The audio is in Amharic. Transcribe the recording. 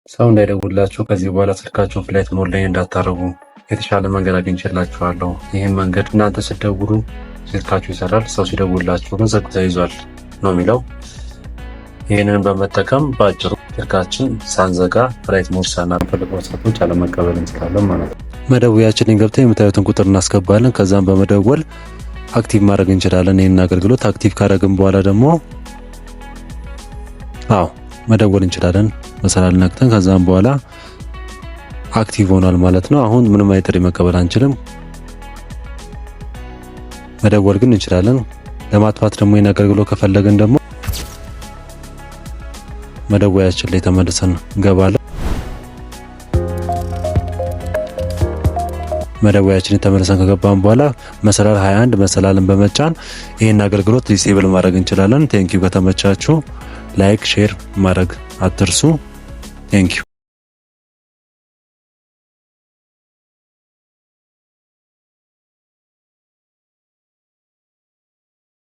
ሰው እንዳይደውላችሁ ከዚህ በኋላ ስልካችሁን ፍላይት ሞድ ላይ እንዳታረጉ የተሻለ መንገድ አግኝቼላችኋለሁ። ይህም መንገድ እናንተ ስትደውሉ ስልካችሁ ይሰራል፣ ሰው ሲደውላችሁ ግን ስልኩ ተይዟል ነው የሚለው። ይህንን በመጠቀም በአጭሩ ስልካችን ሳንዘጋ ፍላይት ሞድ ሳናፈልገው ስልኮች አለመቀበል እንችላለን ማለት ነው። መደወያችንን ገብተን የምታዩትን ቁጥር እናስገባለን። ከዛም በመደወል አክቲቭ ማድረግ እንችላለን። ይህን አገልግሎት አክቲቭ ካደረግን በኋላ ደግሞ መደወል እንችላለን። መሰላል ነክተን ከዛም በኋላ አክቲቭ ሆኗል ማለት ነው። አሁን ምንም አይነት ጥሪ መቀበል አንችልም፣ መደወል ግን እንችላለን። ለማጥፋት ደግሞ ይህን አገልግሎት ከፈለግን ደግሞ መደወያችን ላይ ተመልሰን እንገባለን። መደወያችንን ተመልሰን ከገባን በኋላ መሰላል 21 መሰላልን በመጫን ይህን አገልግሎት ዲሴብል ማድረግ እንችላለን። ቴንኪው። ከተመቻችሁ ላይክ ሼር ማድረግ አትርሱ። ቴንኪው።